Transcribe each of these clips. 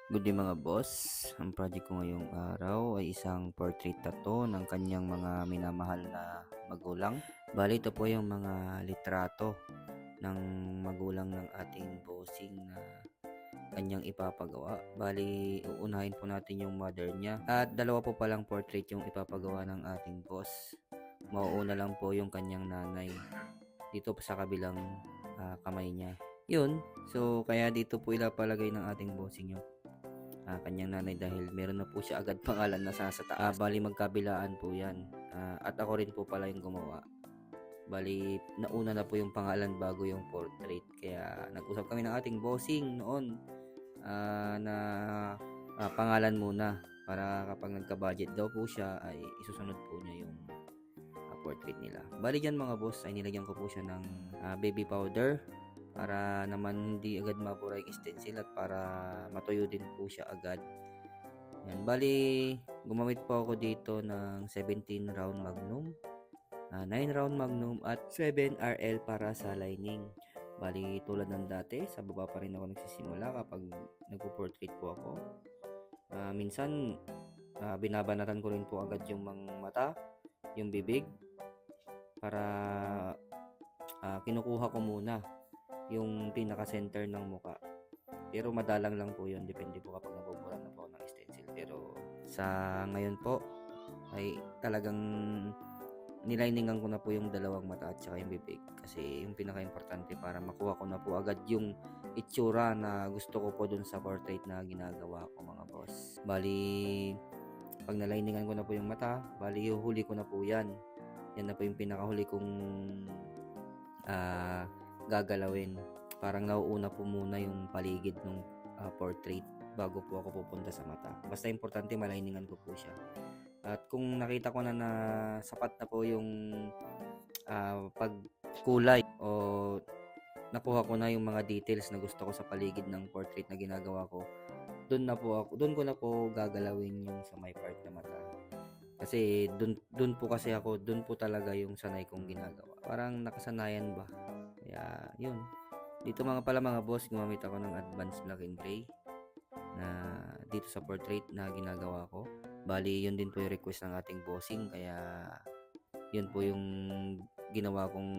Good day mga boss. Ang project ko ngayong araw ay isang portrait tattoo ng kanyang mga minamahal na magulang. Bali ito po yung mga litrato ng magulang ng ating bossing na kanyang ipapagawa. Bali uunahin po natin yung mother niya. At dalawa po palang portrait yung ipapagawa ng ating boss. Mauuna lang po yung kanyang nanay dito pa sa kabilang kamay niya. Yun. So kaya dito po ilapalagay ng ating bossing yung kanyang nanay dahil meron na po siya agad pangalan na sa taas. Bali magkabilaan po yan. At ako rin po pala yung gumawa. Bali nauna na po yung pangalan bago yung portrait. Kaya nag-usap kami ng ating bossing noon na pangalan muna para kapag nagka-budget daw po siya ay isusunod po niya yung portrait nila. Bali dyan mga boss ay nilagyan ko po siya ng baby powder para naman hindi agad mabura yung stencil at para matuyo din po siya agad. Yan. Bali, gumamit po ako dito ng 17 round magnum, 9 round magnum at 7 RL para sa lining. Bali, tulad ng dati, sa baba pa rin ako nagsisimula kapag nagpo-portrait po ako. Minsan, binabanatan ko rin po agad yung mga mata, yung bibig, para kinukuha ko muna yung pinaka-center ng muka. Pero madalang lang po yun. Depende po kapag nabubura na po ng stencil. Pero sa ngayon po ay talagang niliningan ko na po yung dalawang mata at saka yung bibig. Kasi yung pinaka-importante para makuha ko na po agad yung itsura na gusto ko po dun sa portrait na ginagawa ko mga boss. Bali, pag naliningan ko na po yung mata, bali huli ko na po yan. Yan na po yung pinakahuli kong gagalawin. Parang nauuna po muna yung paligid ng portrait bago po ako pupunta sa mata. Basta importante maliningan ko po siya. At kung nakita ko na na sapat na po yung pagkulay o nakuha ko na yung mga details na gusto ko sa paligid ng portrait na ginagawa ko, doon ko na po gagalawin yung sa may part na mata. Kasi doon po talaga yung sanay kong ginagawa. Parang nakasanayan ba. Kaya yun. Dito mga boss, gumamit ako ng advanced black and gray na dito sa portrait na ginagawa ko. Bali, yun din po yung request ng ating bossing. Kaya yun po yung ginawa kong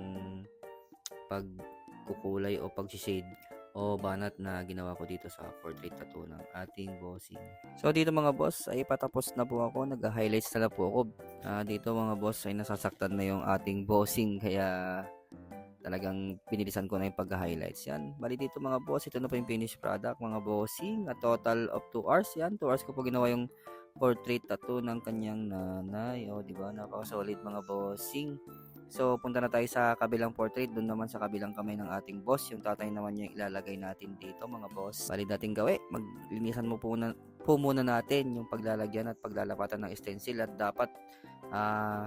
pagkukulay o pag-shade o banat na ginawa ko dito sa portrait tattoo ng ating bossing. So dito mga boss ay patapos na po ako, nag-highlights na po ako. Dito mga boss ay nasasaktan na yung ating bossing kaya talagang pinilisan ko na yung pag-highlights yan. Bali dito mga boss, ito na po yung finished product mga bossing. A total of 2 hours yan. 2 hours ko po ginawa yung portrait tattoo ng kanyang nanay. O diba, napaka-solid mga bossing. So punta na tayo sa kabilang portrait. Doon naman sa kabilang kamay ng ating boss. Yung tatay naman yung ilalagay natin dito mga boss. Bali natin gawin. Maglinisan mo po muna natin yung paglalagyan at paglalapatan ng stencil at dapat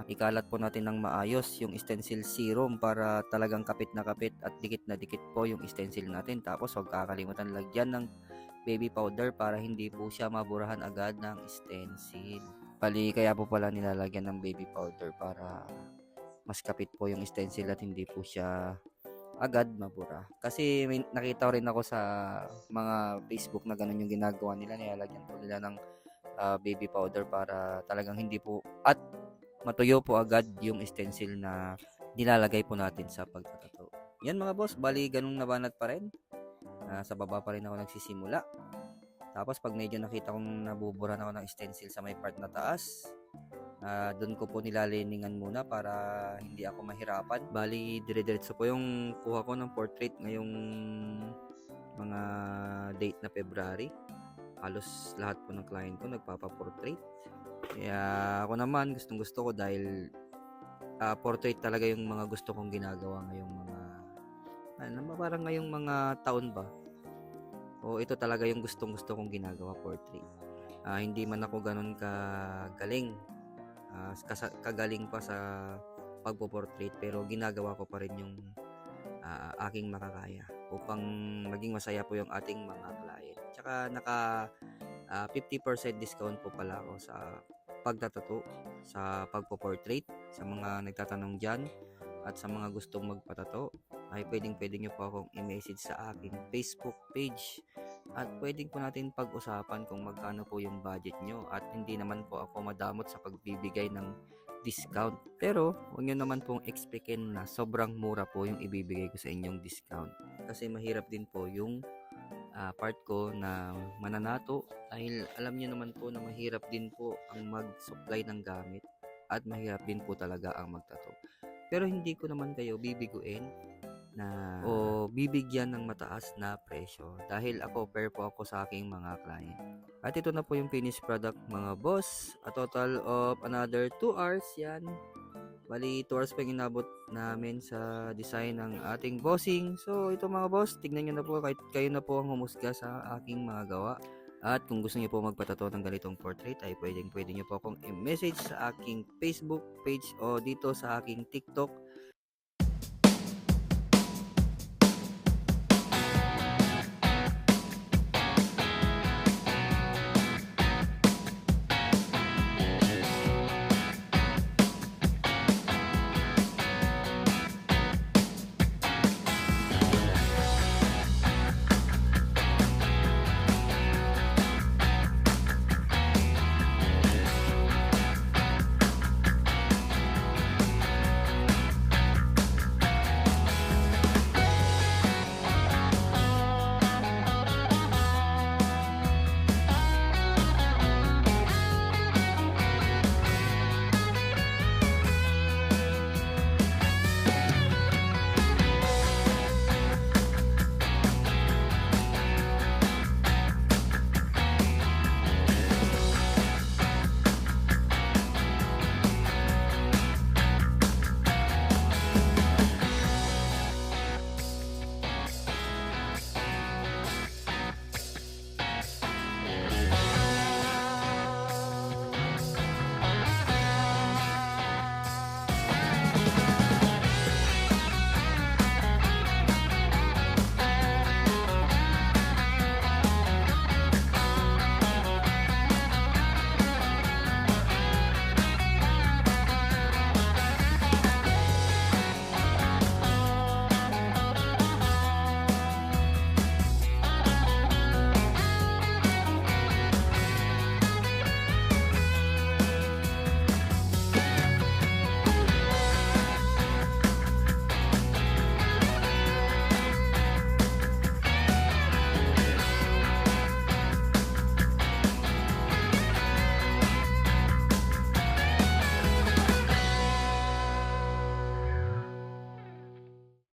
ikalat po natin ng maayos yung stencil serum para talagang kapit na kapit at dikit na dikit po yung stencil natin. Tapos huwag kakalimutan lagyan ng baby powder para hindi po siya maburahan agad ng stencil. Bali kaya po pala nilalagyan ng baby powder para mas kapit po yung stencil at hindi po siya agad mabura. Kasi may nakita rin ako sa mga Facebook na ganun yung ginagawa nila. Nilalagyan po nila ng baby powder para talagang hindi po at matuyo po agad yung stencil na nilalagay po natin sa pagtatato. Yan mga boss, bali ganung nabanat pa rin. Sa baba pa rin ako nagsisimula. Tapos pag medyo nakita kong nabuburan ako ng stencil sa may part na taas, doon ko po nilaliningan muna para hindi ako mahirapan. Bali dire-diretso po yung kuha ko ng portrait ngayong mga date na February. Halos lahat po ng client ko nagpapa-portrait. Kaya ako naman gustong gusto ko dahil portrait talaga yung mga gusto kong ginagawa ngayong parang ngayong mga taon ba. O ito talaga yung gustong gusto kong ginagawa, portrait. Hindi man ako ganun kagaling. Kagaling pa sa pagpo-portrait pero ginagawa ko pa rin yung aking makakaya upang maging masaya po yung ating mga client. Tsaka naka 50% discount po pala ako sa pagtatato, sa pagpo-portrait. Sa mga nagtatanong dyan at sa mga gustong magpatato ay pwedeng nyo po akong i-message sa aking Facebook page at pwedeng po natin pag-usapan kung magkano po yung budget nyo at hindi naman po ako madamot sa pagbibigay ng discount. Pero huwag nyo naman pong expectin na sobrang mura po yung ibibigay ko sa inyong discount. Kasi mahirap din po yung part ko na mananato dahil alam niyo naman po na mahirap din po ang mag-supply ng gamit at mahirap din po talaga ang magtato. Pero hindi ko naman kayo bibiguin na o bibigyan ng mataas na presyo dahil ako fair po ako sa aking mga client. At ito na po yung finished product mga boss. A total of another 2 hours yan. Bali, 2 hours pa yung inabot namin sa design ng ating bossing. So, ito mga boss, tignan nyo na po, kahit kayo na po ang humusga sa aking mga gawa. At kung gusto niyo po magpatato ng ganitong portrait, ay pwede nyo po akong i-message sa aking Facebook page o dito sa aking TikTok